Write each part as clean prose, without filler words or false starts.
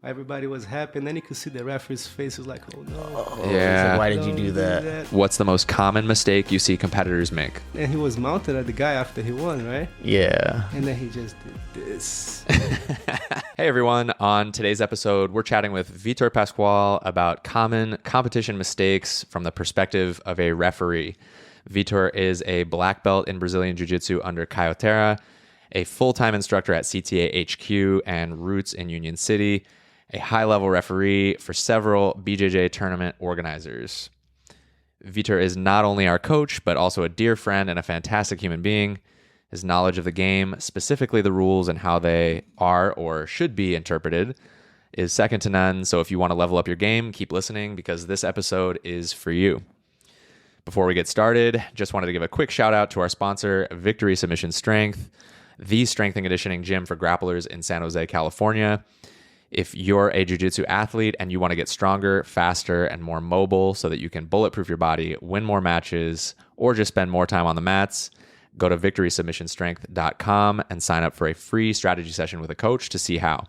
Everybody was happy, and then you could see the referee's face was like, oh no. Yeah. Like, why did you do that? What's the most common mistake you see competitors make? And he was mounted at the guy after he won, right? Yeah. And then he just did this. Hey everyone, on today's episode, we're chatting with Vitor Paschoal about common competition mistakes from the perspective of a referee. Vitor is a black belt in Brazilian Jiu-Jitsu under Caio Terra, a full-time instructor at CTA HQ and Roots in Union City, a high-level referee for several BJJ tournament organizers. Vitor is not only our coach, but also a dear friend and a fantastic human being. His knowledge of the game, specifically the rules and how they are or should be interpreted, is second to none. So if you want to level up your game, keep listening because this episode is for you. Before we get started, just wanted to give a quick shout out to our sponsor, Victory Submission Strength, the strength and conditioning gym for grapplers in San Jose, California. If you're a jiu-jitsu athlete and you want to get stronger, faster, and more mobile so that you can bulletproof your body, win more matches, or just spend more time on the mats, go to victorysubmissionstrength.com and sign up for a free strategy session with a coach to see how.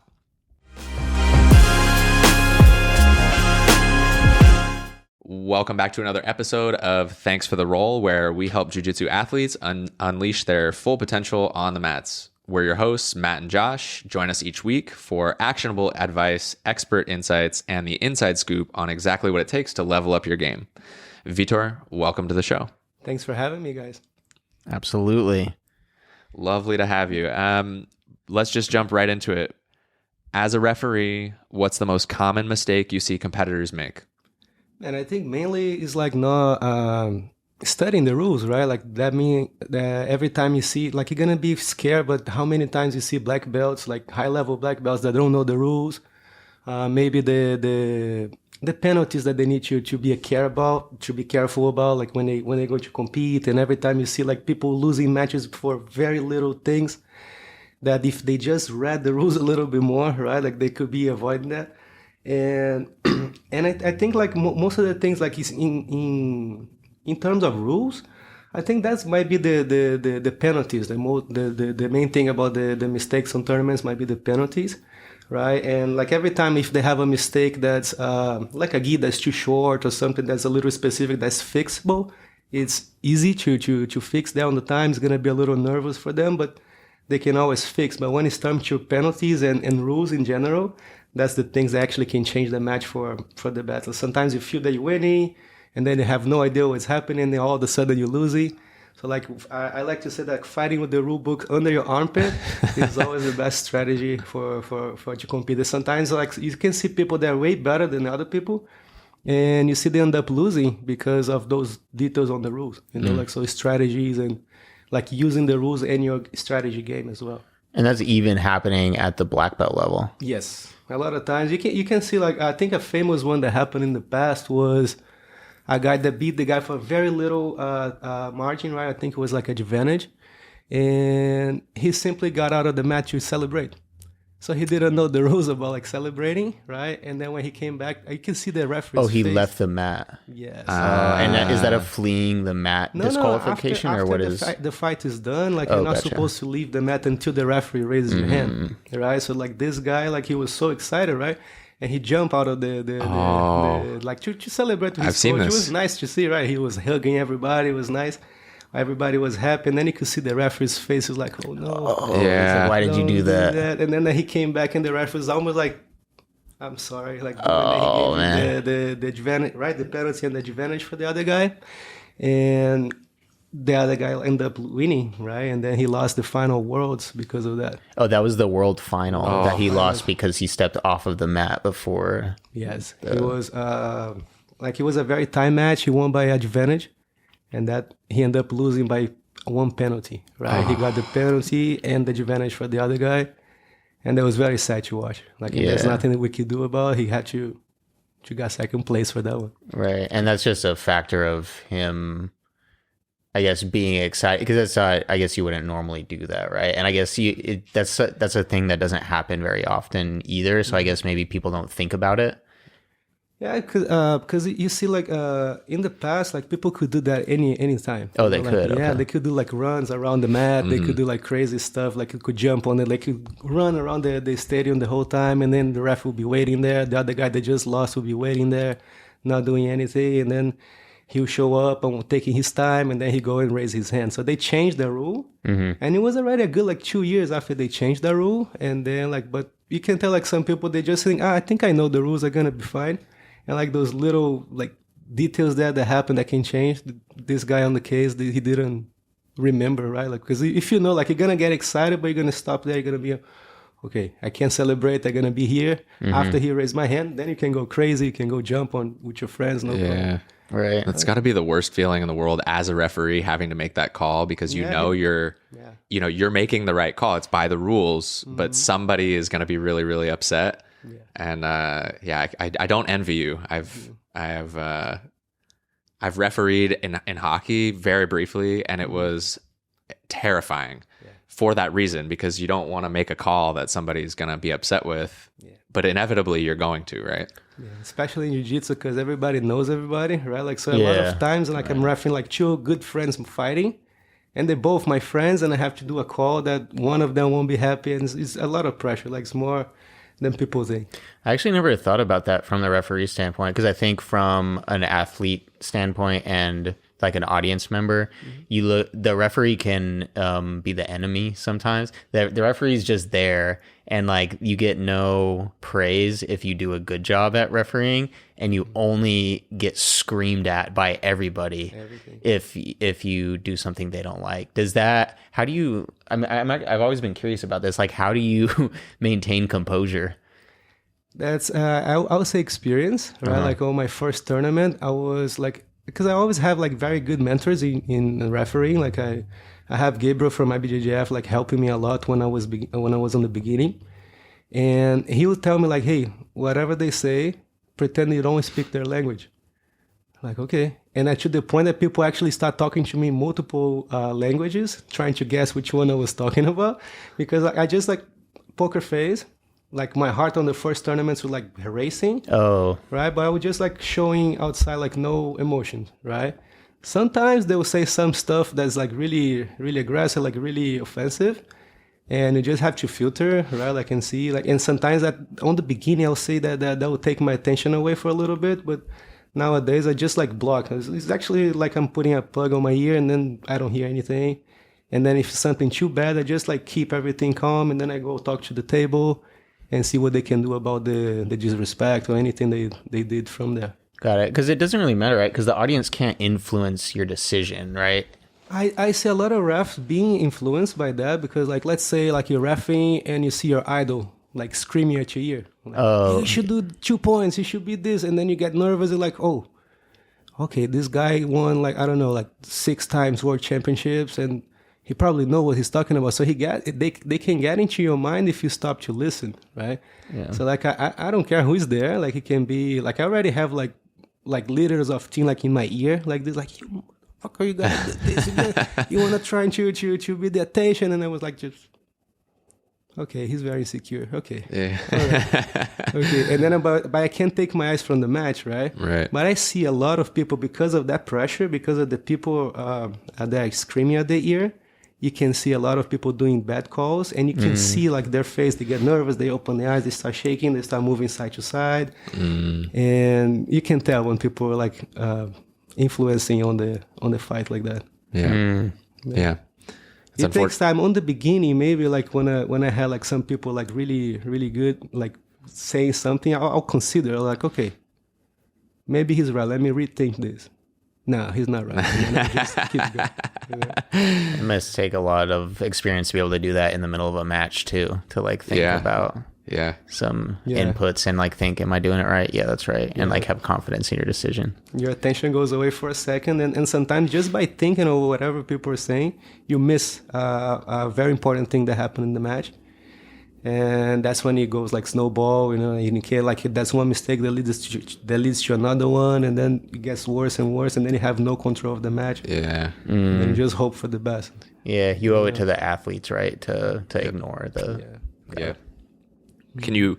Welcome back to another episode of Thanks for the Roll, where we help jiu-jitsu athletes unleash their full potential on the mats. We're your hosts, Matt and Josh. Join us each week for actionable advice, expert insights, and the inside scoop on exactly what it takes to level up your game. Vitor, welcome to the show. Thanks for having me, guys. Absolutely. Lovely to have you. Let's just jump right into it. As a referee, what's the most common mistake you see competitors make? And I think mainly it's like not studying the rules, right? Like that means that every time you see, like you're gonna be scared, but how many times you see black belts, like high-level black belts that don't know the rules, maybe the penalties that they need to be careful about, like when they go to compete, and every time you see like people losing matches for very little things, that if they just read the rules a little bit more, right, like they could be avoiding that. And I think like most of the things like is in terms of rules, I think that might be the penalties. The main thing about the mistakes on tournaments might be the penalties, right? And like every time if they have a mistake that's like a gi that's too short or something that's a little specific that's fixable, it's easy to fix that on the time. It's gonna be a little nervous for them, but they can always fix. But when it's time to penalties and rules in general, that's the things that actually can change the match for the battle. Sometimes you feel that you're winning, and then you have no idea what's happening, and all of a sudden you're losing. So like I like to say that fighting with the rule book under your armpit is always the best strategy for to compete. Sometimes like you can see people that are way better than other people, and you see they end up losing because of those details on the rules. You know, like so strategies and like using the rules in your strategy game as well. And that's even happening at the black belt level. Yes. A lot of times you can see, like, I think a famous one that happened in the past was a guy that beat the guy for very little margin, right? I think it was like an advantage. And he simply got out of the match to celebrate. So he didn't know the rules about like celebrating, right? And then when he came back, you can see the referee. Oh, he left the mat. Yes. And is that a fleeing the mat disqualification, after or what is? The fight is done. Like you're not supposed to leave the mat until the referee raises your hand, right? So like this guy, like he was so excited, right? And he jumped out of the like to celebrate with his coach. It was nice to see, right? He was hugging everybody. It was nice. Everybody was happy, and then you could see the referee's face. He was like, "Oh no, yeah, like, why did you do that?" And then he came back, and the ref was almost like, "I'm sorry." Like, oh man, the advantage, right? The penalty and the advantage for the other guy, and the other guy ended up winning, right? And then he lost the final worlds because of that. Oh, that was the world final that he lost because he stepped off of the mat before. Yes, it was it was a very tight match. He won by advantage. And that he ended up losing by one penalty, right? He got the penalty and the advantage for the other guy. And that was very sad to watch. Like, there's nothing that we could do about it. He had to get second place for that one. Right. And that's just a factor of him, I guess, being excited. Because that's, I guess you wouldn't normally do that, right? And I guess that's a thing that doesn't happen very often either. So I guess maybe people don't think about it. Yeah, because you see, like in the past, like people could do that any time. Oh, they Like, could. yeah, Okay. they could do like runs around the mat. They could do like crazy stuff. Like you could jump on it. Like you could run around the stadium the whole time, and then the ref will be waiting there. The other guy that just lost will be waiting there, not doing anything, and then he'll show up and taking his time, and then he go and raise his hand. So they changed the rule, and it was already a good like 2 years after they changed the rule, and then like, but you can tell like some people they just think, I think I know the rules are gonna be fine. And like those little like details there that happen that can change. This guy on the case, he didn't remember, right? Like, because if you know, like you're gonna get excited, but you're gonna stop there. You're gonna be, okay, I can't celebrate. I'm gonna be here after he raised my hand. Then you can go crazy. You can go jump on with your friends. No problem. Yeah. Right. That's got to be the worst feeling in the world as a referee, having to make that call because you know you're making the right call. It's by the rules, but somebody is going to be really, really upset. Yeah. And I don't envy you. I've refereed in hockey very briefly, and it was terrifying for that reason, because you don't want to make a call that somebody's going to be upset with, but inevitably you're going to, right? Yeah, especially in jiu-jitsu, because everybody knows everybody, right? Like, so a lot of times, like I'm refereeing like two good friends fighting, and they're both my friends, and I have to do a call that one of them won't be happy, and it's a lot of pressure. Like, it's more than people think. I actually never thought about that from the referee standpoint, because I think from an athlete standpoint and like an audience member, the referee can be the enemy sometimes. The referee's just there, and like you get no praise if you do a good job at refereeing, and you only get screamed at by everybody if you do something they don't like. How do you, I've always been curious about this, like how do you maintain composure? That's I would say experience, right? Like on my first tournament, I was like, because I always have like very good mentors in refereeing. Like I have Gabriel from IBJJF like helping me a lot when I was on the beginning, and he would tell me like, hey, whatever they say, pretend you don't speak their language. Like, okay. And to the point that people actually start talking to me in multiple languages, trying to guess which one I was talking about, because I just like poker face. Like my heart on the first tournaments was like racing. Oh. Right? But I was just like showing outside like no emotion, right? Sometimes they will say some stuff that's like really, really aggressive, like really offensive. And you just have to filter, right? Like and see, like, and sometimes that on the beginning I'll say that will take my attention away for a little bit, but nowadays I just like block. It's actually like I'm putting a plug on my ear and then I don't hear anything. And then if it's something too bad, I just like keep everything calm, and then I go talk to the table and see what they can do about the disrespect or anything they did from there. Got it. Because it doesn't really matter, right? Because the audience can't influence your decision, right? I see a lot of refs being influenced by that, because like let's say like you're reffing and you see your idol like screaming at your ear. Like, you should do 2 points, you should be this, and then you get nervous. You're like, oh, okay, this guy won like, I don't know, like 6 times world championships, and he probably know what he's talking about. So they can get into your mind if you stop to listen, right? Yeah. So like I don't care who's there. Like it can be like I already have like leaders of team like in my ear, like this, like you motherfucker, you got this. You wanna try to be the attention, and I was like just okay. He's very insecure. Okay. Yeah. All right. Okay. And then but I can't take my eyes from the match, right? Right. But I see a lot of people because of that pressure, because of the people that are screaming at their ear. You can see a lot of people doing bad calls, and you can see like their face, they get nervous, they open their eyes, they start shaking, they start moving side to side. And you can tell when people are like influencing on the fight like that. Yeah. Yeah. It takes time on the beginning, maybe like when I had like some people like really, really good, like saying something, I'll consider like, okay, maybe he's right. Let me rethink this. No, he's not right. And then I just keep going. You know? It must take a lot of experience to be able to do that in the middle of a match too, to like think about some inputs and like think, am I doing it right? Yeah, that's right. And like have confidence in your decision. Your attention goes away for a second, and sometimes just by thinking of whatever people are saying, you miss a very important thing that happened in the match. And that's when it goes like snowball, you know, and you can't, like, that's one mistake that leads to another one, and then it gets worse and worse, and then you have no control of the match. Yeah. And you just hope for the best. Yeah, you owe it to the athletes, right, to ignore the... Yeah. Can you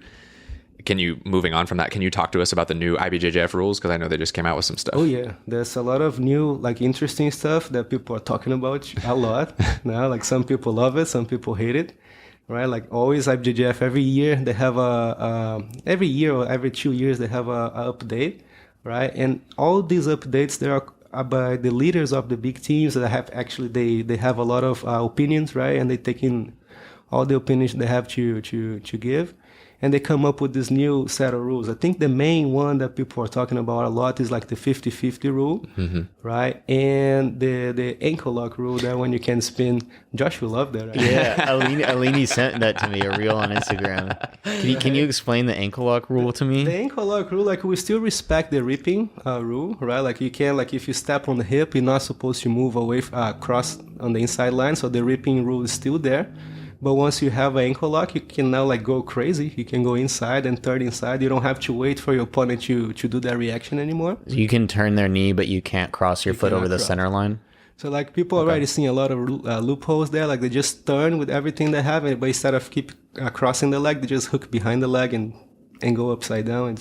can you, moving on from that, can you talk to us about the new IBJJF rules? Because I know they just came out with some stuff. Oh yeah, there's a lot of new like interesting stuff that people are talking about a lot now. Like some people love it, some people hate it, right? Like always IBJJF every year they have every year or every 2 years they have a update, right? And all these updates they are by the leaders of the big teams that have actually they have a lot of opinions, right? And they take in all the opinions they have to give, and they come up with this new set of rules. I think the main one that people are talking about a lot is like the 50-50 rule, right? And the ankle lock rule that when you can spin. Josh will love that, right? Yeah, Alini sent that to me, a reel on Instagram. Can you explain the ankle lock rule to me? The ankle lock rule, like we still respect the ripping rule, right? Like you can, like if you step on the hip, you're not supposed to move away cross on the inside line, so the ripping rule is still there. But once you have an ankle lock, you can now like go crazy. You can go inside and turn inside. You don't have to wait for your opponent to do that reaction anymore. You can turn their knee, but you can't cross your foot over the center line. So like people already seeing a lot of loopholes there. Like they just turn with everything they have, but instead of keep crossing the leg, they just hook behind the leg and go upside down.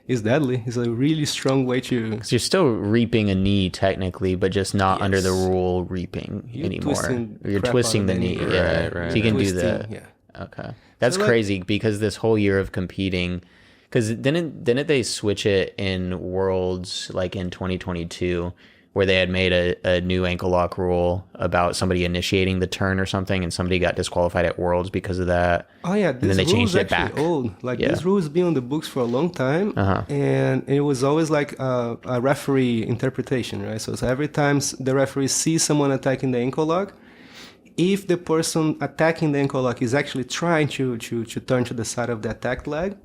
It's deadly. It's a really strong way to... Because you're still reaping a knee technically, but just not under the rule reaping anymore. You're twisting the knee. Yeah, right. So you can do that. Yeah. Okay. That's so crazy because this whole year of competing... Because didn't they switch it in Worlds like in 2022 where they had made a new ankle lock rule about somebody initiating the turn or something, and somebody got disqualified at Worlds because of that. Oh yeah, this and then they changed it back. Old. Like this rule has been on the books for a long time, and it was always like a referee interpretation, right? So every time the referee sees someone attacking the ankle lock, if the person attacking the ankle lock is actually trying to turn to the side of the attacked leg,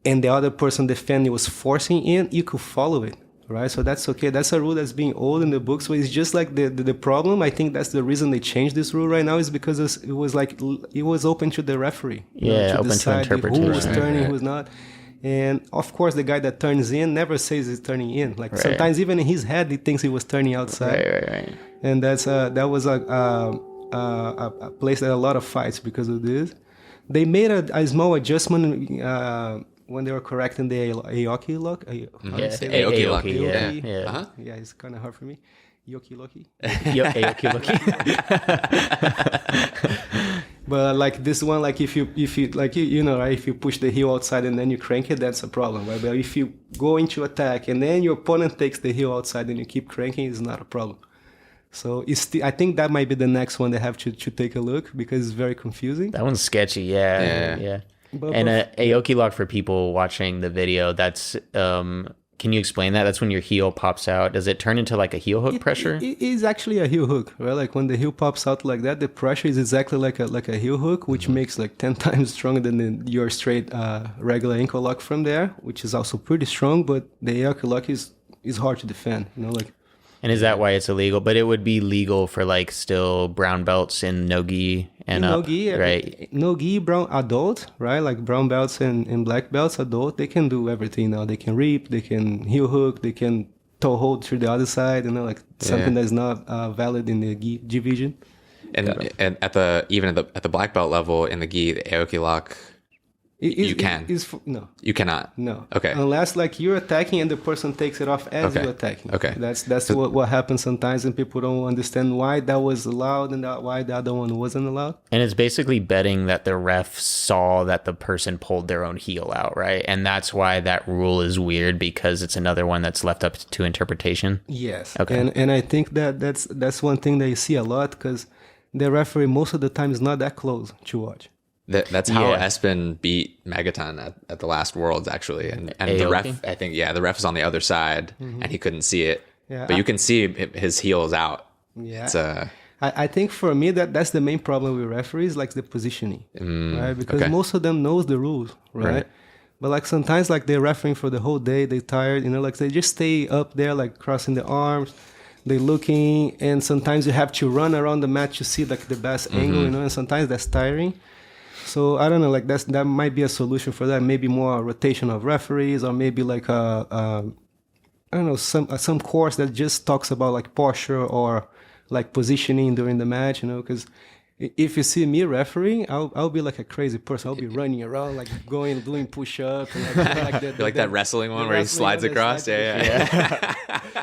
and the other person defending was forcing in, you could follow it. Right, so that's okay. That's a rule that's being old in the books. So it's just like the problem. I think that's the reason they changed this rule right now is because it was like it was open to the referee. Yeah, to open to interpretation. Who was turning, who's not. And of course, the guy that turns in never says he's turning in. Like sometimes even in his head, he thinks he was turning outside. Right. And that was a place that a lot of fights because of this. They made a small adjustment. When they were correcting the Aoki lock. Aoki lock. Yeah, it's kind of hard for me. Aoki locky. Aoki locky. But like this one, like if you like you know, right, if you push the heel outside and then you crank it, that's a problem, right? But if you go into attack and then your opponent takes the heel outside and you keep cranking, it's not a problem. So I think that might be the next one they have to take a look because it's very confusing. That one's sketchy. Yeah. And Aoki lock, for people watching the video, that's can you explain that? That's when your heel pops out. Does it turn into like a heel hook pressure? It is actually a heel hook, right? Like when the heel pops out like that, the pressure is exactly like a heel hook, which makes like 10 times stronger than your straight regular ankle lock from there, which is also pretty strong. But the Aoki lock is hard to defend, you know, like. And is that why it's illegal? But it would be legal for like still brown belts in no-gi and up, right? No-gi, brown adult, right? Like brown belts and black belts adult, they can do everything now. They can rip, they can heel hook, they can toe hold through the other side, you know, like something that's not valid in the gi division. And at the black belt level in the gi, the Aoki lock. You can. No. You cannot. No. Okay. Unless like you're attacking and the person takes it off as you're attacking. Okay. That's what happens sometimes, and people don't understand why that was allowed and why the other one wasn't allowed. And it's basically betting that the ref saw that the person pulled their own heel out, right? And that's why that rule is weird, because it's another one that's left up to interpretation. Yes. Okay. And I think that's one thing that you see a lot, because the referee most of the time is not that close to watch. That's how Espen beat Megaton at the last Worlds, actually. And the ref, I think, the ref is on the other side, and he couldn't see it. Yeah, but you can see his heels out. Yeah. I think for me, that's the main problem with referees, like the positioning, right? Because most of them knows the rules, right? But like sometimes like they're refereeing for the whole day, they're tired, you know, like they just stay up there, like crossing the arms, they're looking, and sometimes you have to run around the mat to see like the best angle, you know, and sometimes that's tiring. So I don't know, like that might be a solution for that. Maybe more rotation of referees, or maybe like I don't know, some course that just talks about like posture or like positioning during the match, you know, because if you see me refereeing, I'll be like a crazy person. I'll be running around, like going, doing push-ups. And Like that wrestling one where he slides across? Yeah.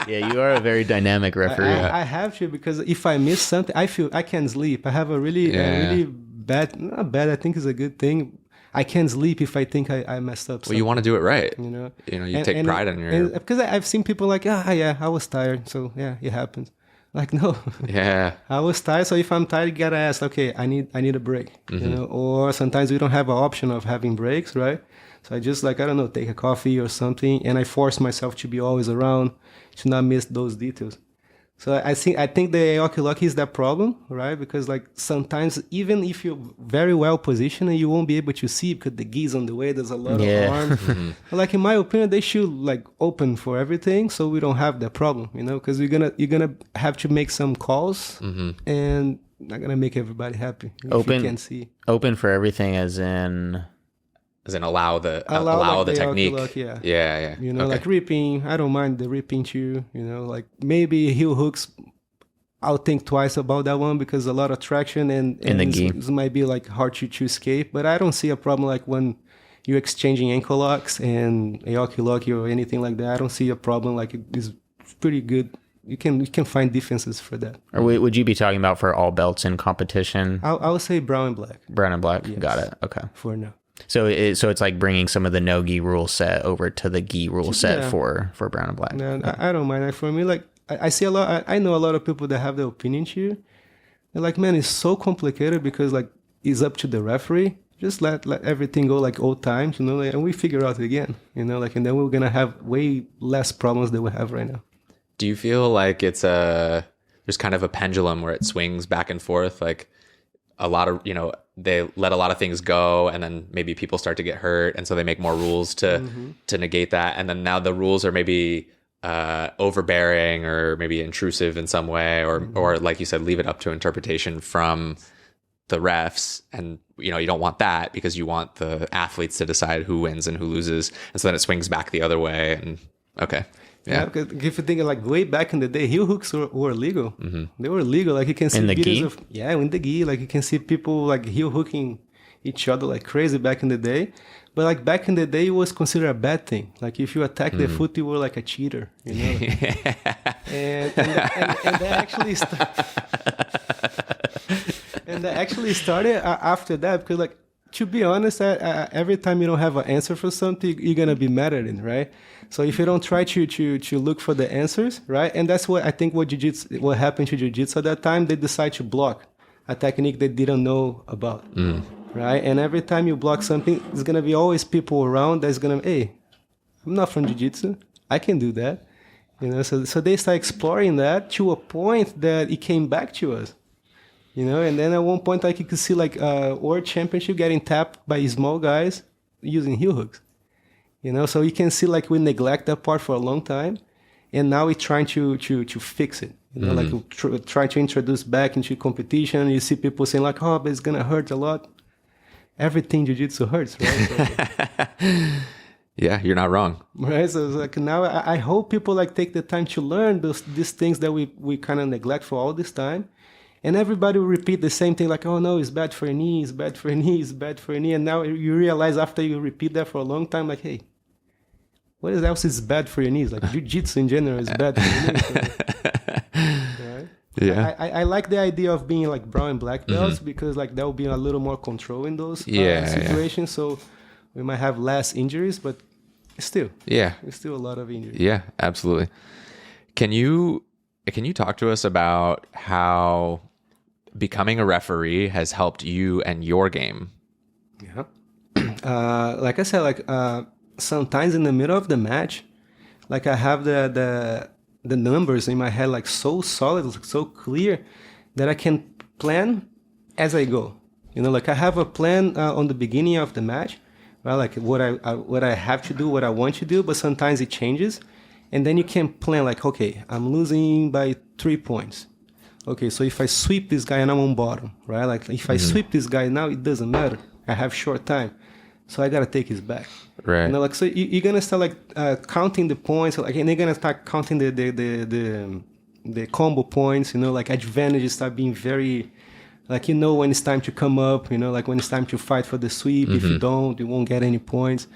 Yeah, you are a very dynamic referee. I have to, because if I miss something, I feel I can't sleep. I have a really bad, not bad, I think is a good thing. I can't sleep if I think I messed up something. Well, you want to do it right. You take pride in your... Because I've seen people like, yeah, I was tired. So yeah, it happens. Like, no. Yeah. I was tired. So if I'm tired, you gotta ask, okay, I need a break. Or sometimes we don't have an option of having breaks, right? So I just like, I don't know, take a coffee or something. And I force myself to be always around, to not miss those details. So I think the Aoki is that problem, right? Because like sometimes even if you're very well positioned, you won't be able to see because the gi's on the way. There's a lot of arms. Like in my opinion, they should like open for everything, so we don't have that problem, because you're gonna have to make some calls and not gonna make everybody happy. If you can't see. Open for everything, as in allow the like technique. Yeah. Like ripping. I don't mind the ripping too. Like maybe heel hooks. I'll think twice about that one because a lot of traction and the gi. This might be like hard to escape. But I don't see a problem like when you're exchanging ankle locks and Aoki lock or anything like that. I don't see a problem. Like it's pretty good. You can find differences for that. Or would you be talking about for all belts in competition? I would say brown and black. Brown and black. Yes. Got it. Okay. For now. So it's like bringing some of the no gi rule set over to the gi rule set for brown and black. No, I don't mind. For me, like I see a lot. I know a lot of people that have the opinion here. They're like, man, it's so complicated because like it's up to the referee. Just let everything go like old times, and we figure out again, and then we're gonna have way less problems than we have right now. Do you feel like there's kind of a pendulum where it swings back and forth, like a lot of they let a lot of things go, and then maybe people start to get hurt, and so they make more rules to negate that, and then now the rules are maybe overbearing or maybe intrusive in some way, or like you said, leave it up to interpretation from the refs, and you don't want that because you want the athletes to decide who wins and who loses, and so then it swings back the other way. And yeah, because if you think like way back in the day, heel hooks were legal. They were legal. Like you can see in the videos gi. In the gi. Like you can see people like heel hooking each other like crazy back in the day. But like back in the day, it was considered a bad thing. Like if you attack the foot, you were like a cheater. And that actually started after that because like. To be honest, every time you don't have an answer for something, you're gonna be mad at it, right? So if you don't try to look for the answers, right? And that's what I think what happened to jiu-jitsu at that time. They decide to block a technique they didn't know about, right? And every time you block something, there's gonna be always people around that's gonna, hey, I'm not from jiu-jitsu, I can do that, So they start exploring that to a point that it came back to us. And then at one point, like you could see like world championship getting tapped by small guys using heel hooks. So you can see like we neglect that part for a long time, and now we're trying to fix it. Like try to introduce back into competition. You see people saying like, oh, but it's gonna hurt a lot. Everything jiu-jitsu hurts, right? Yeah, you're not wrong. Right. So it's like now I hope people like take the time to learn these things that we kind of neglect for all this time. And everybody will repeat the same thing, like, oh, no, it's bad for your knee, it's bad for your knee, it's bad for your knee. And now you realize after you repeat that for a long time, like, hey, what else is bad for your knees? Like, jiu-jitsu in general is bad for your knees. Right? Yeah. I like the idea of being, like, brown and black belts because, like, there will be a little more control in those situations. So we might have less injuries, but still. Yeah. There's still a lot of injuries. Yeah, absolutely. Can you talk to us about how becoming a referee has helped you and your game? Yeah. Like I said, like sometimes in the middle of the match, like I have the numbers in my head like so solid, so clear that I can plan as I go. Like I have a plan on the beginning of the match, right? Like what I have to do, what I want to do, but sometimes it changes. And then you can plan like, okay, I'm losing by 3 points. Okay, so if I sweep this guy and I'm on bottom, right? Like if I sweep this guy now, it doesn't matter. I have short time. So I got to take his back. Right. Like, so you're going to start like counting the points, like, and they're going to start counting the combo points, like advantages start being very, Like, you know when it's time to come up, you know, like when it's time to fight for the sweep. If you don't, you won't get any points.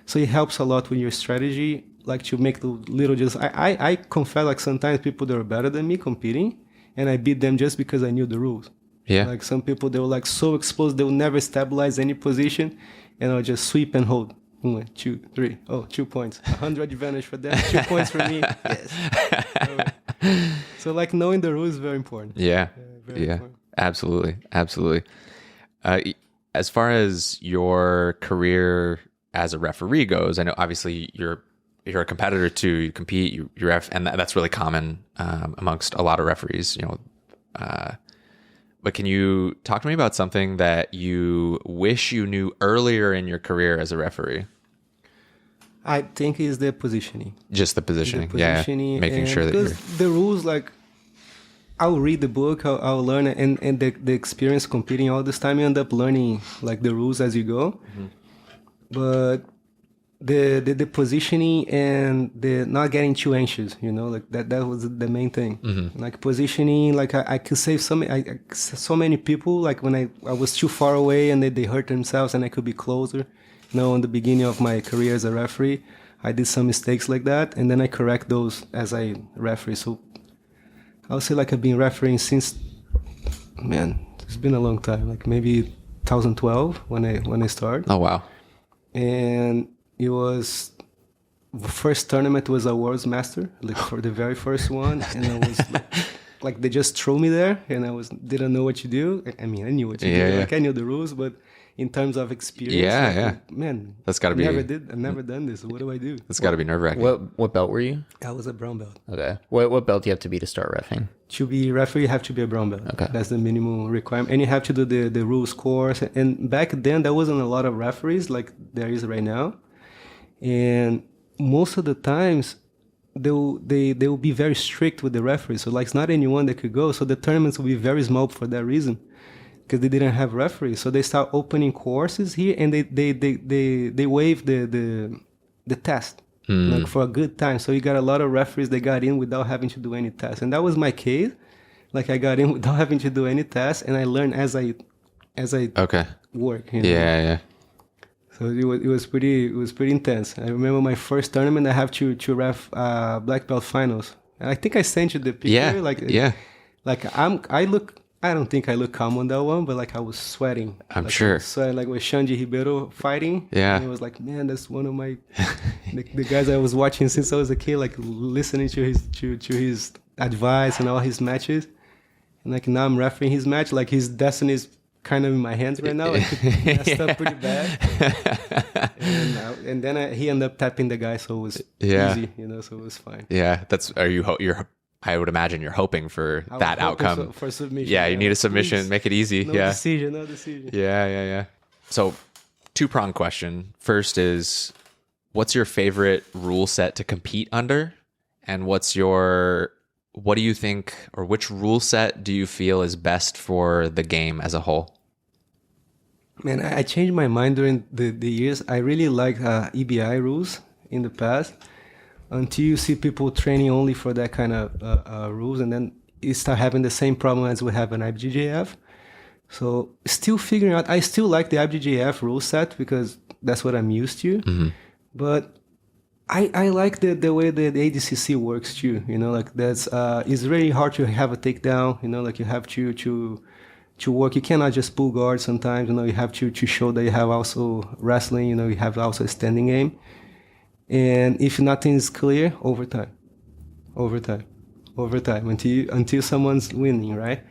So it helps a lot with your strategy, like to make the little just... I confess, like sometimes people that are better than me competing, and I beat them just because I knew the rules. Yeah. Like some people, they were like so exposed, they will never stabilize any position, and I'll just sweep and hold. 1, 2, 3. Oh, 2 points. 100 advantage for them, 2 points for me. Yes. So like knowing the rules is very important. Yeah. Very important. Absolutely. Absolutely. As far as your career as a referee goes, I know obviously you're a competitor too. You compete, you ref, and that's really common amongst a lot of referees. You know, but can you talk to me about something that you wish you knew earlier in your career as a referee? I think is the positioning. Just the positioning, positioning, yeah. Making sure that because the rules, like, I'll read the book, I'll learn it, and the experience competing all this time, you end up learning like the rules as you go. But the positioning and the not getting too anxious, you know, like that was the main thing. Like positioning, like I could save so many people, like when I was too far away and they hurt themselves and I could be closer. You know, in the beginning of my career as a referee, I did some mistakes like that, and then I correct those as I referee. So I would say like I've been refereeing since, man, it's been a long time, like maybe 2012 when I started. Oh wow. And it was the first tournament was a World's Master, like for the very first one, and I was like they just threw me there, and didn't know what to do. I mean, I knew what to do, like I knew the rules, but in terms of experience, like, man, that's got to be. I've never done this. What do I do? That's got to be nerve-wracking. What belt were you? I was a brown belt. Okay. What belt do you have to be to start reffing? To be referee, you have to be a brown belt. Okay. That's the minimum requirement. And you have to do the rules course. And back then, there wasn't a lot of referees like there is right now. And most of the times, they will be very strict with the referees. So like it's not anyone that could go. So the tournaments will be very small for that reason, because they didn't have referees. So they start opening courses here, and they waive the test. Like for a good time. So you got a lot of referees that got in without having to do any tests. And that was my case. Like I got in without having to do any tests, and I learned as I work. You know? Yeah. So it was pretty intense. I remember my first tournament, I have to ref black belt finals. And I think I sent you the picture. Yeah. Like I don't think I look calm on that one, but like I was sweating. I'm sure. Sweating, like with Shanji Ribeiro fighting. Yeah. And it was like, man, that's one of my the guys I was watching since I was a kid, like listening to his advice and all his matches. And like now I'm refereeing his match, like his destiny is kind of in my hands right now. Like it messed up pretty bad. And then he ended up tapping the guy, so it was easy, you know, so it was fine. Yeah, I would imagine you're hoping for that outcome. For submission. Yeah, you need a submission. Please. Make it easy. No decision. Yeah. So, two-pronged question. First is, what's your favorite rule set to compete under? And what do you think, or which rule set do you feel is best for the game as a whole? Man, I changed my mind during the years. I really like EBI rules in the past, until you see people training only for that kind of rules, and then you start having the same problem as we have in IBJJF. So still figuring out, I still like the IBJJF rule set because that's what I'm used to. But I like the way the ADCC works too. You know, like that's it's really hard to have a takedown. You know, like you have to work. You cannot just pull guard sometimes. You know, you have to show that you have also wrestling. You know, you have also a standing game. And if nothing is clear, overtime until someone's winning, right?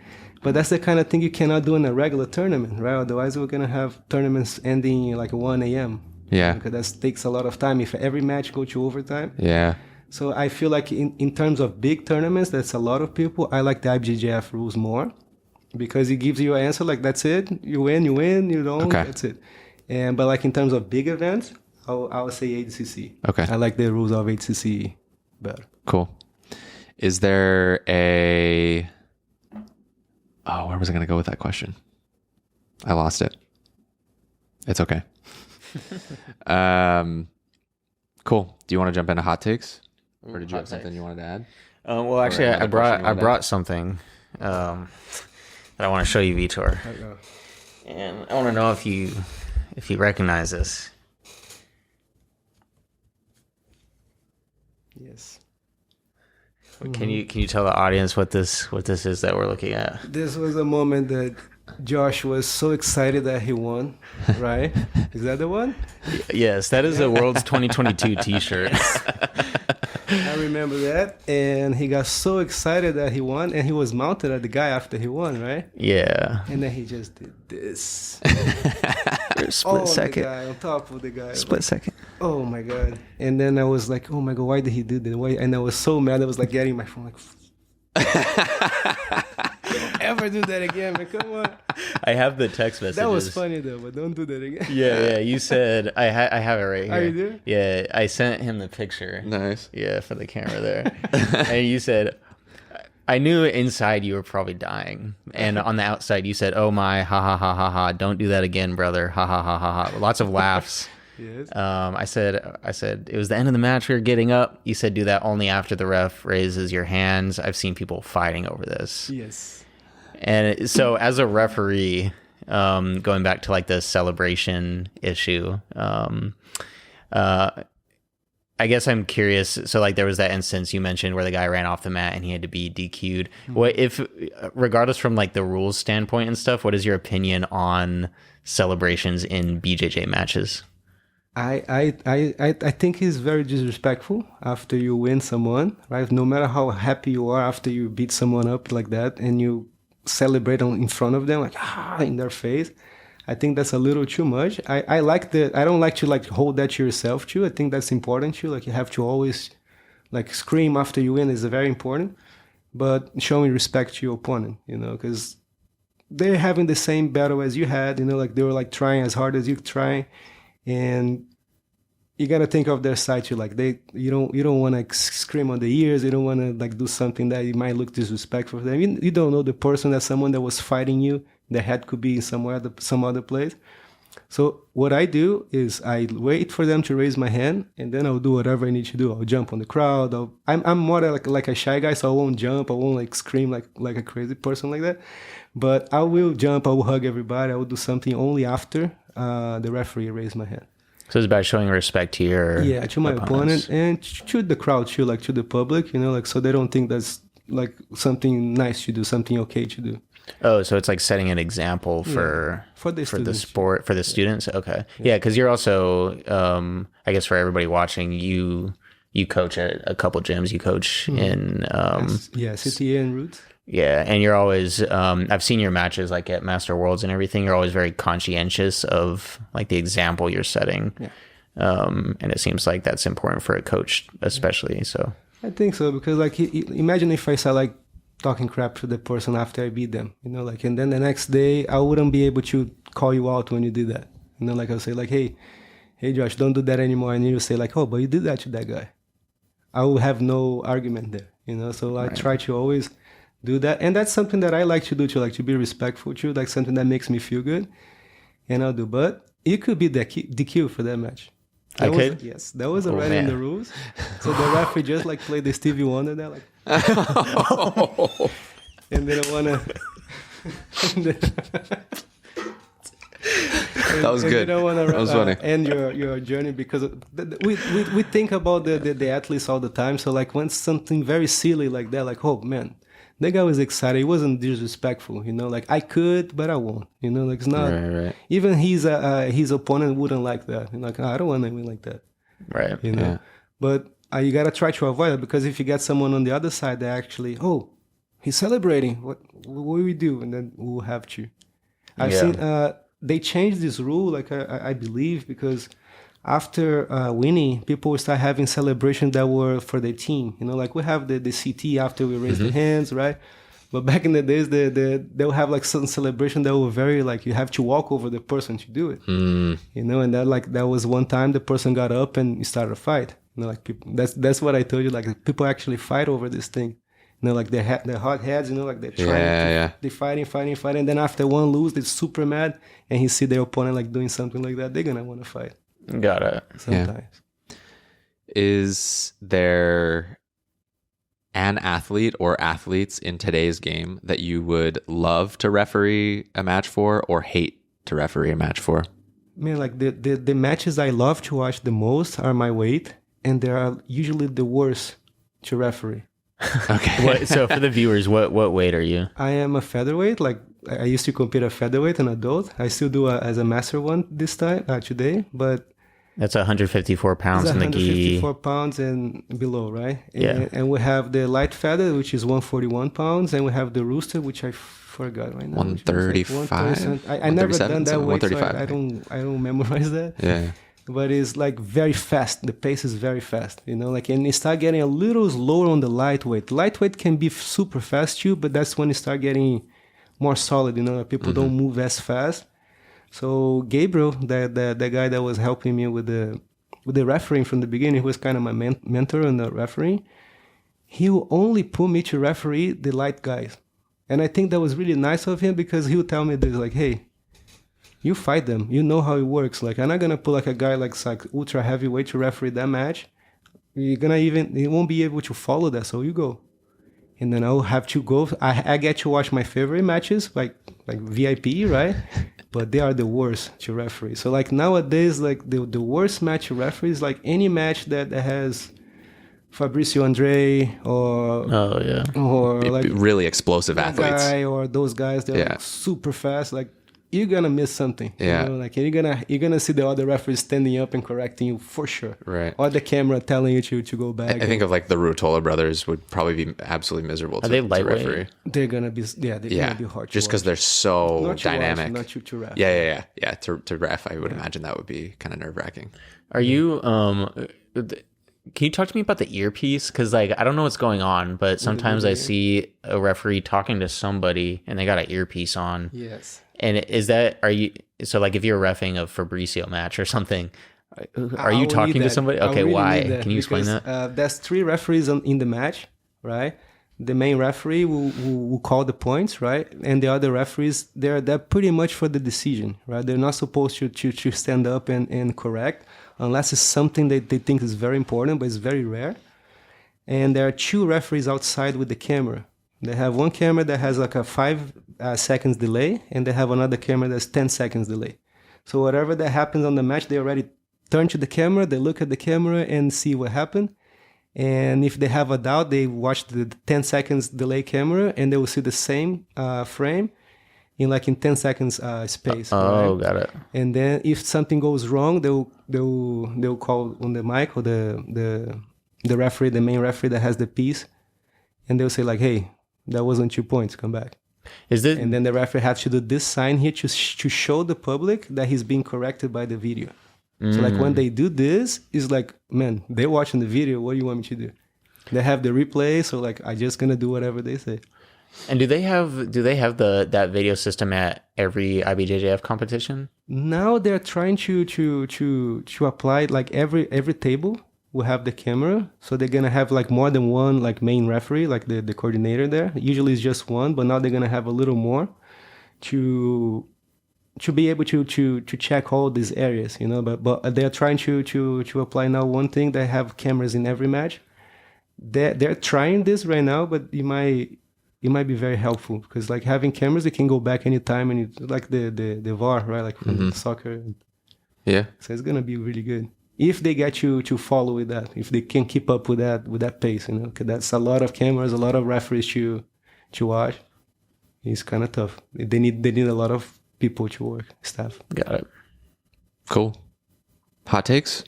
But that's the kind of thing you cannot do in a regular tournament, right? Otherwise, we're gonna have tournaments ending like 1 a.m. Yeah, because that takes a lot of time. If every match go to overtime, yeah. So I feel like in terms of big tournaments, that's a lot of people. I like the IBJJF rules more because it gives you an answer like that's it. You win, you don't. Okay. That's it. But like in terms of big events, I would say ADCC. Okay. I like the rules of ADCC better. Cool. Is there where was I going to go with that question? I lost it. It's okay. Cool. Do you want to jump into hot takes? Or did you have something you wanted to add? Well, actually, I brought something that but I want to show you Vitor. Uh-oh. And I want to know if you recognize this. Yes. Can you tell the audience what this is that we're looking at? This was a moment that Josh was so excited that he won, right? Is that the one? Yes, that is a World's 2022 T-shirt. I remember that. And he got so excited that he won, and he was mounted at the guy after he won, right? Yeah. And then he just did this. Split second. The guy on top of the guy. Split second. Oh my god! And then I was like, oh my god, why did he do that? Why? And I was so mad. I was like getting my phone, like, don't ever do that again, man. Come on. I have the text messages. That was funny though, but don't do that again. Yeah. You said I have it right here. Oh, you do? Yeah, I sent him the picture. Nice. Yeah, for the camera there, and you said, I knew inside you were probably dying, and on the outside you said, "Oh my, ha ha ha ha ha! Don't do that again, brother! Ha ha ha ha ha!" Lots of laughs. Yes. I said it was the end of the match. We were getting up. You said do that only after the ref raises your hands. I've seen people fighting over this. Yes. And so as a referee, going back to like the celebration issue, I guess I'm curious. So like there was that instance you mentioned where the guy ran off the mat and he had to be DQ'd. What if, regardless from like the rules standpoint and stuff, what is your opinion on celebrations in BJJ matches? I think he's very disrespectful after you win someone, right? No matter how happy you are after you beat someone up like that and you celebrate in front of them, like in their face. I think that's a little too much. I don't like to like hold that to yourself too. I think that's important too. Like you have to always like scream after you win is very important, but showing respect to your opponent, because they're having the same battle as you had, like they were like trying as hard as you trying. And you gotta think of their side too. Like you don't want to scream on the ears. You don't want to like do something that it might look disrespectful for them. You don't know the person. That's someone that was fighting you. The head could be some other place. So what I do is I wait for them to raise my hand, and then I'll do whatever I need to do. I'll jump on the crowd. I'm more like a shy guy, so I won't jump. I won't like scream like a crazy person like that. But I will jump. I will hug everybody. I will do something only after the referee raised my hand. So it's about showing respect to to my opponent and to the crowd too, like to the public, like so they don't think that's like something nice to do, something okay to do. Oh, so it's like setting an example for the sport, for the students. Okay. Yeah, because you're also, I guess for everybody watching, you coach at a couple gyms. You coach in... CTA and Roots. Yeah, and you're always... I've seen your matches like at Master Worlds and everything. You're always very conscientious of like the example you're setting. Yeah. And it seems like that's important for a coach especially, so... I think so, because like imagine if I said like talking crap to the person after I beat them, like, and then the next day I wouldn't be able to call you out when you did that, like I'll say like, hey Josh, don't do that anymore, and you say like, oh, but you did that to that guy. I will have no argument there, so I try to always do that, and that's something that I like to do, to be respectful to, like something that makes me feel good, and I'll do. But it could be the DQ for that match. That was already in the rules. So the referee just like played the Stevie Wonder there, like, and then I wanna. That was good. You don't want that was funny. to end your journey, because we think about the athletes all the time. So like when something very silly like that, like, oh man, that guy was excited. He wasn't disrespectful, like I could, but I won't. Like it's not. Right. Even his opponent wouldn't like that. Like, I don't want to win like that. Right. Yeah. But you gotta try to avoid it, because if you get someone on the other side that actually, oh, he's celebrating. What do we do? And then we'll have to. I've seen they changed this rule, like I believe, because after winning, people will start having celebrations that were for the team. Like we have the CT after we raise the hands, right? But back in the days, they'll have like certain celebration that were very like you have to walk over the person to do it. And that was one time the person got up and started a fight. Like people, that's what I told you. Like people actually fight over this thing. Like their hot heads, like they're trying they're fighting. And then after one lose, they're super mad, and he see their opponent like doing something like that, they're gonna want to fight. Got it. Sometimes. Is there an athlete or athletes in today's game that you would love to referee a match for or hate to referee a match for? Man, like the matches I love to watch the most are my weight, and they are usually the worst to referee. Okay. So for the viewers, what weight are you? I am a featherweight. Like I used to compete at featherweight, an adult. I still do as a master one this time today, but That's 154 pounds it's in the gi. 154 pounds and below, right? Yeah. And we have the light feather, which is 141 pounds, and we have the rooster, which I forgot right now. 135? I never done that weight, so 135, I don't memorize that. Yeah. But it's like very fast. The pace is very fast, you know. Like, and you start getting a little slower on the lightweight. Lightweight can be super fast too, but that's when you start getting more solid, you know. Like people don't move as fast. So Gabriel, the guy that was helping me with the refereeing from the beginning, who was kind of my mentor in the refereeing, he will only put me to referee the light guys. And I think that was really nice of him because he would tell me this, like, hey, you fight them. You know how it works. Like, I'm not going to put like a guy like ultra heavyweight to referee that match. You won't be able to follow that. So you go. And then I'll have to go. I get to watch my favorite matches, like VIP, right? But they are the worst to referee. So like nowadays, like the worst match to referee is like any match that has Fabricio Andre or like really explosive athletes. guy or those guys, they're like super fast. Like you're gonna miss something. Yeah. You know? Like you're gonna see the other referees standing up and correcting you for sure. Right. Or the camera telling you to go back. I think of like the Ruotola brothers would probably be absolutely miserable Are they lightweight? referee. they're gonna be gonna be hard. Just because they're so dynamic. Not to ref. Yeah. To ref, I would imagine that would be kind of nerve wracking. Are you can you talk to me about the earpiece? Because like I don't know what's going on, but sometimes I see a referee talking to somebody and they got an earpiece on. Yes. And so like if you're reffing a Fabricio match or something, are I you will talking need to that. somebody? I Okay, really why? need that Can you explain because, that? There's 3 referees in the match, right? The main referee will call the points, right? And the other referees, they're pretty much for the decision, right? They're not supposed to stand up and correct unless it's something that they think is very important, but it's very rare. And there are 2 referees outside with the camera. They have one camera that has like a 5 seconds delay, and they have another camera that's 10 seconds delay. So whatever that happens on the match, they already turn to the camera, they look at the camera and see what happened. And if they have a doubt, they watch the 10 seconds delay camera, and they will see the same frame in 10 seconds space. Oh, right? got it. And then if something goes wrong, they'll call on the mic or the referee, the main referee that has the piece, and they'll say like, hey, that wasn't 2 points, come back. And then the referee has to do this sign here to show the public that he's being corrected by the video. So like when they do this, it's like, man, they're watching the video. What do you want me to do? They have the replay, so like I just gonna do whatever they say. And do they have that video system at every IBJJF competition? Now they're trying to apply like every table will have the camera, so they're gonna have like more than one like main referee, like the coordinator there. Usually it's just one, but now they're gonna have a little more to be able to check all these areas, you know. But they're trying to apply now one thing. They have cameras in every match. They're trying this right now, but it might be very helpful because like having cameras, you can go back anytime, and it's like the VAR, right? Like from soccer. Yeah. So it's gonna be really good if they get you to follow with that. If they can keep up with that pace, you know, because that's a lot of cameras, a lot of referees to watch. It's kind of tough. They need a lot of people to work, staff. Got it. Cool. Hot takes?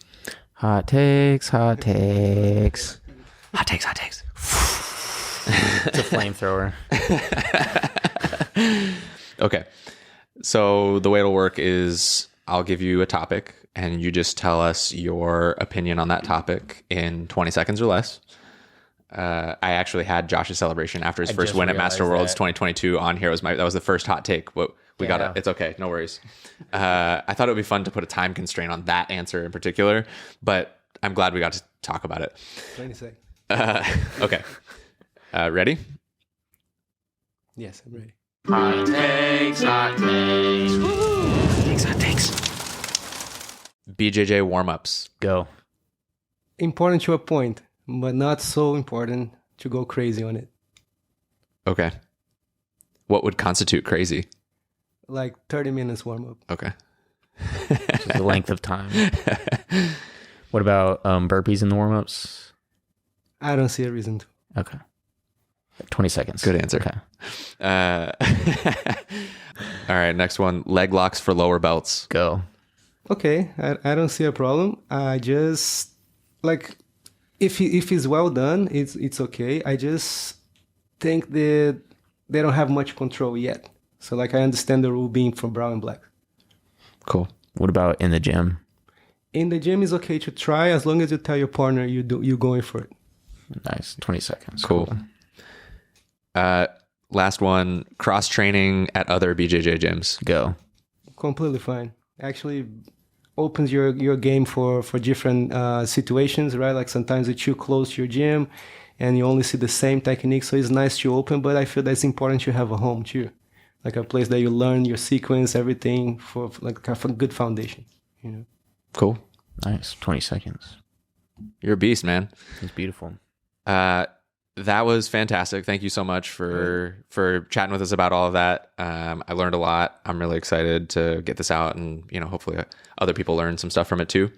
Hot takes. Hot takes. It's a flamethrower. Okay. So the way it'll work is I'll give you a topic and you just tell us your opinion on that topic in 20 seconds or less. I actually had Josh's celebration after his first win at Master Worlds 2022 on here. That was the first hot take. But we got it. It's okay. No worries. I thought it would be fun to put a time constraint on that answer in particular, but I'm glad we got to talk about it. 20 seconds. Okay. Ready? Yes, I'm ready. Hot takes. BJJ warm-ups. Go. Important to a point, but not so important to go crazy on it. Okay. What would constitute crazy? Like 30 minutes warm up. Okay. Just the length of time. What about burpees in the warm-ups? I don't see a reason to. Okay. 20 seconds. Good answer. Okay. All right, next one. Leg locks for lower belts. Go. Okay, I don't see a problem. I just like if it's well done, it's okay. I just think that they don't have much control yet. So like I understand the rule being from brown and black. Cool. What about in the gym? In the gym, it's okay to try as long as you tell your partner you're going for it. Nice. 20 seconds. Cool. Last one. Cross training at other BJJ gyms. Go. Completely fine. Actually opens your game for different situations, right? Like sometimes you're too close to your gym and you only see the same technique, so it's nice to open, but I feel that it's important to have a home too. Like a place that you learn your sequence, everything for like a good foundation, you know? Cool. Nice. 20 seconds. You're a beast, man. It's beautiful. That was fantastic. Thank you so much for chatting with us about all of that. I learned a lot. I'm really excited to get this out, and hopefully other people learn some stuff from it too.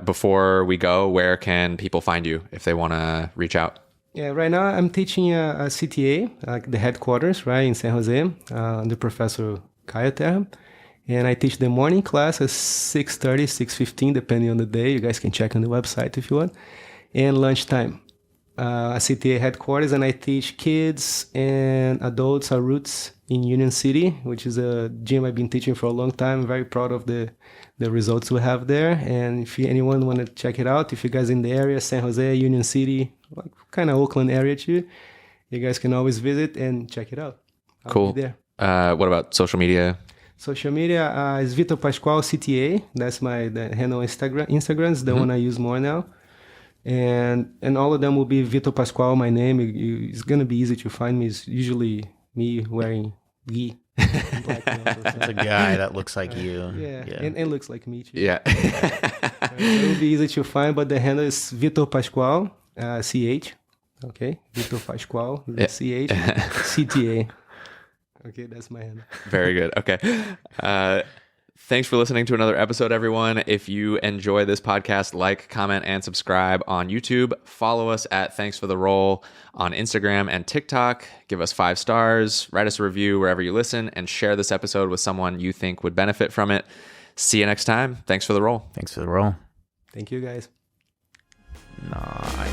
Before we go, where can people find you if they want to reach out? Yeah, right now I'm teaching a CTA, like the headquarters, right, in San Jose, under Professor Kaya Terra. And I teach the morning class at 6:30, 6:15, depending on the day. You guys can check on the website if you want. And lunchtime. A CTA headquarters, and I teach kids and adults at Roots in Union City, which is a gym I've been teaching for a long time. I'm very proud of the results we have there. And if anyone want to check it out, if you guys in the area, San Jose, Union City, like kind of Oakland area too, you guys can always visit and check it out. Cool. Be there. What about social media? Social media is Vitor Paschoal CTA. That's the handle on Instagram is the one I use more now. And all of them will be Vitor Paschoal, my name. It's going to be easy to find me. It's usually me wearing gi. Black It's a guy that looks like you. Yeah. And looks like me too. Yeah. It will be easy to find, but the handle is Vitor Paschoal, CH. Okay. Vitor Paschoal, CH, CTA. Okay, that's my handle. Very good. Okay. Thanks for listening to another episode, everyone. If you enjoy this podcast, like, comment, and subscribe on YouTube. Follow us at Thanks for the Roll on Instagram and TikTok. Give us 5 stars, write us a review wherever you listen, and share this episode with someone you think would benefit from it. See you next time. Thanks for the roll. Thanks for the roll. Thank you, guys. Nice.